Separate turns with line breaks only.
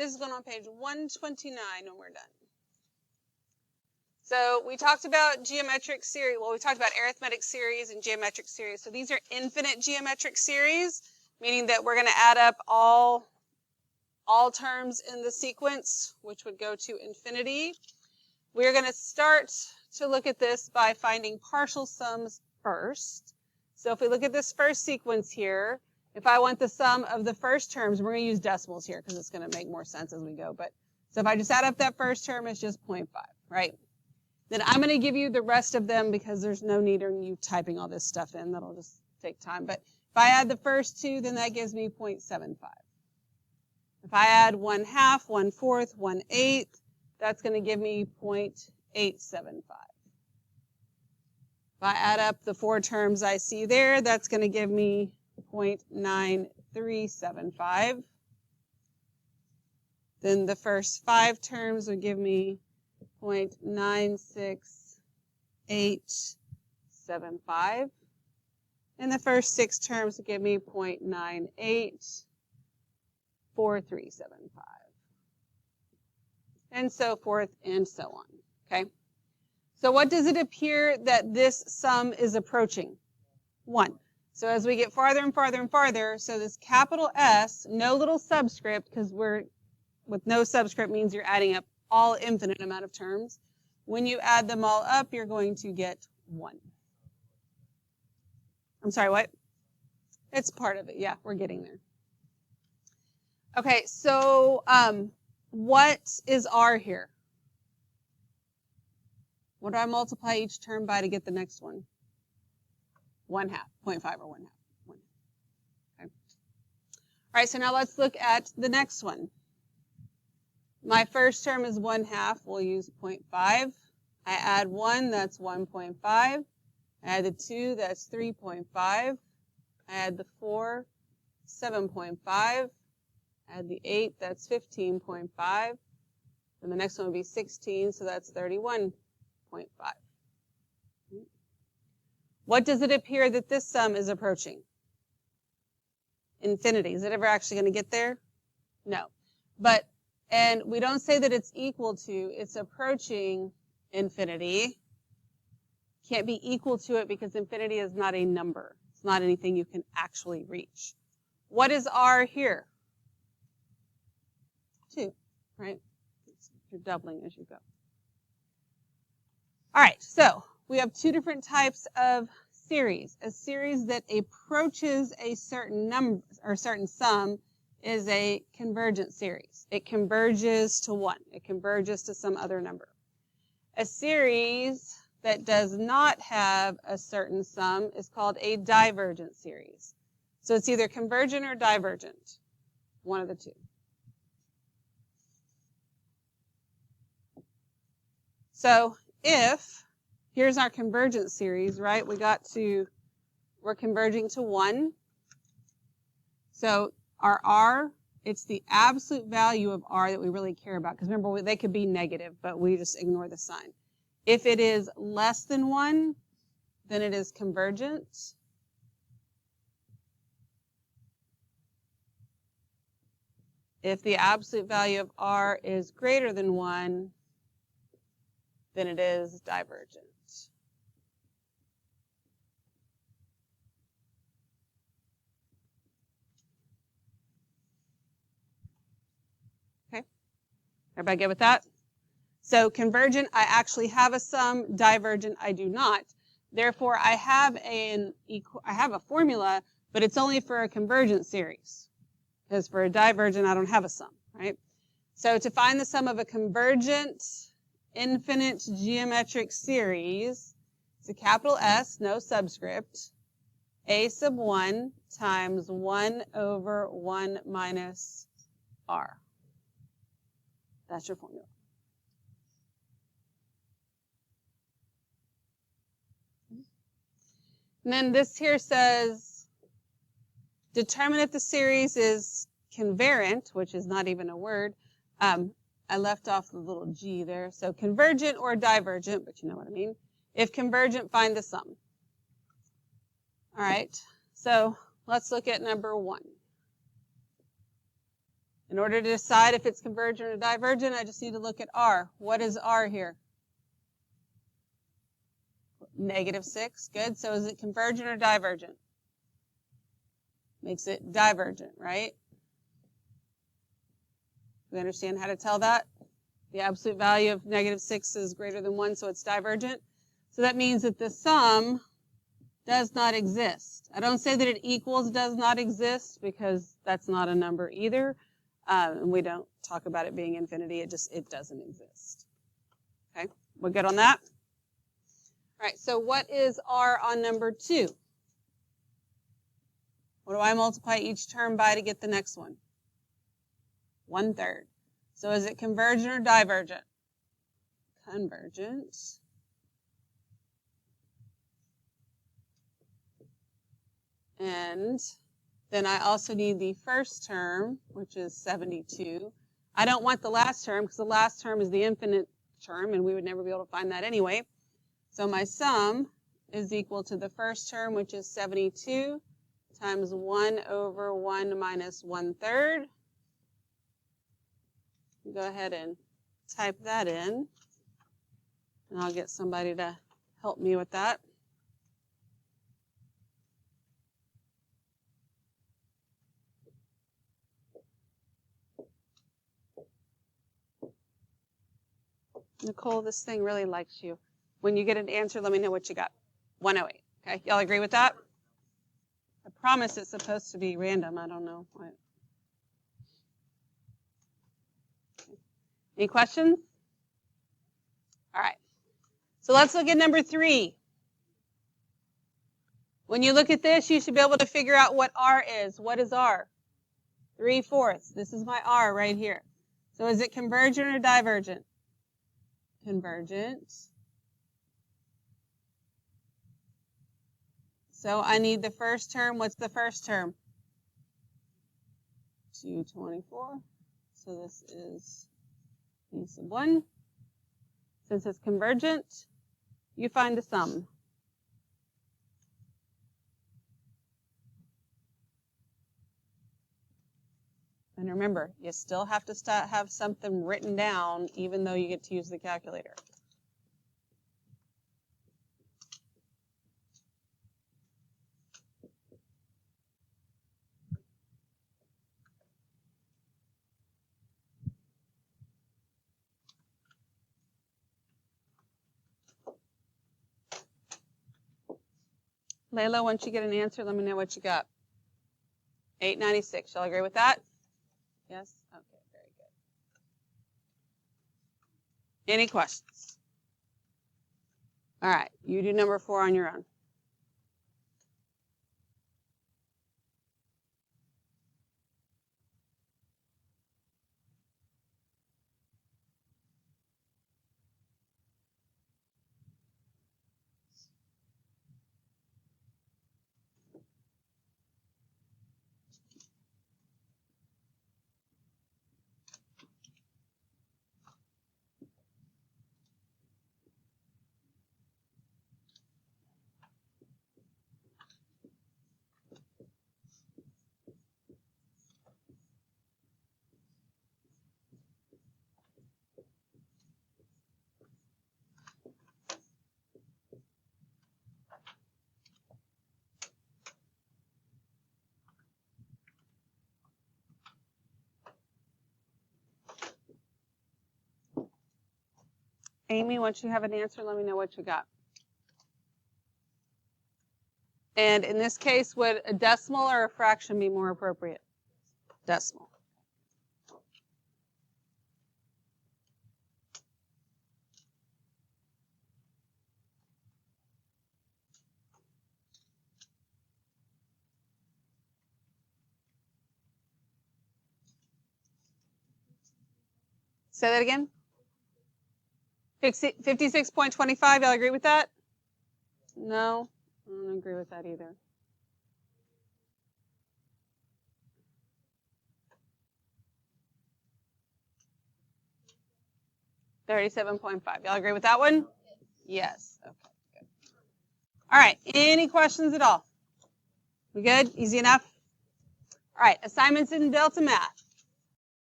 this is going on page 129 when we're done. So we talked about geometric series. Well, we talked about arithmetic series and geometric series. So these are infinite geometric series, meaning that we're going to add up all terms in the sequence, which would go to infinity. We're going to start to look at this by finding partial sums first. So if we look at this first sequence here, if I want the sum of the first terms, we're going to use decimals here because it's going to make more sense as we go. But so if I just add up that first term, it's just 0.5, right? Then I'm going to give you the rest of them because there's no need in you typing all this stuff in. That'll just take time. But if I add the first two, then that gives me 0.75. If I add 1/2, 1/4, 1/8, that's going to give me 0.875. If I add up the 4 terms I see there, that's going to give me 0.9375. Then the first 5 terms would give me 0.96875. And the first 6 terms would give me 0.984375. And so forth and so on. Okay? So what does it appear that this sum is approaching? 1. So as we get farther and farther and farther, so this capital S, no little subscript, because with no subscript means you're adding up all infinite amount of terms. When you add them all up, you're going to get 1. I'm sorry, what? It's part of it. Yeah, we're getting there. Okay, so what is R here? What do I multiply each term by to get the next one? 1/2, 0.5 or 1/2. Okay. All right, so now let's look at the next one. My first term is 1/2. We'll use 0.5. I add 1, that's 1.5. I add the 2, that's 3.5. I add the 4, 7.5. Add the 8, that's 15.5. And the next one would be 16, so that's 31.5. What does it appear that this sum is approaching? Infinity. Is it ever actually going to get there? No. And we don't say that it's equal to, it's approaching infinity. Can't be equal to it because infinity is not a number. It's not anything you can actually reach. What is R here? 2, right? You're doubling as you go. All right, so we have 2 different types of series. A series that approaches a certain number or certain sum is a convergent series. It converges to 1. It converges to some other number. A series that does not have a certain sum is called a divergent series. So it's either convergent or divergent, one of the two. So if, here's our convergent series, right? We're converging to 1. So our R, it's the absolute value of R that we really care about. Because remember, they could be negative, but we just ignore the sign. If it is less than 1, then it is convergent. If the absolute value of R is greater than 1, then it is divergent. Okay, everybody good with that? So convergent, I actually have a sum. Divergent, I do not. Therefore, I have a formula, but it's only for a convergent series. Because for a divergent, I don't have a sum, right? So to find the sum of a convergent infinite geometric series, it's a capital S, no subscript, a sub 1 times 1 over 1 minus R. That's your formula. And then this here says, determine if the series is convergent, which is not even a word. I left off the little G there. So convergent or divergent, but you know what I mean. If convergent, find the sum. All right, so let's look at number 1. In order to decide if it's convergent or divergent, I just need to look at R. What is R here? -6. Good. So is it convergent or divergent? Makes it divergent, right? We understand how to tell that? The absolute value of -6 is greater than 1, so it's divergent. So that means that the sum does not exist. I don't say that it equals does not exist because that's not a number either. And we don't talk about it being infinity. It doesn't exist. Okay, we're good on that? All right, so what is R on number 2? What do I multiply each term by to get the next one? 1/3. So is it convergent or divergent? Convergent. And then I also need the first term, which is 72. I don't want the last term because the last term is the infinite term, and we would never be able to find that anyway. So my sum is equal to the first term, which is 72, times 1/1 minus 1/3. Go ahead and type that in, and I'll get somebody to help me with that. Nicole, this thing really likes you. When you get an answer, let me know what you got. 108. Okay, y'all agree with that? I promise it's supposed to be random. I don't know what. Any questions? All right. So let's look at number 3. When you look at this, you should be able to figure out what R is. What is R? 3/4. This is my R right here. So is it convergent or divergent? Convergent. So I need the first term. What's the first term? 224. So this is E sub 1. Since it's convergent, you find the sum. And remember, you still have to have something written down even though you get to use the calculator. Layla, once you get an answer, let me know what you got. 896. Shall I agree with that? Yes? Okay, very good. Any questions? All right, you do number 4 on your own. Amy, once you have an answer, let me know what you got. And in this case, would a decimal or a fraction be more appropriate? Decimal. Say that again. 56.25, y'all agree with that? No, I don't agree with that either. $37.5. Y'all agree with that one? Yes. Okay, good. All right, any questions at all? We good? Easy enough? All right, assignments in Delta Math.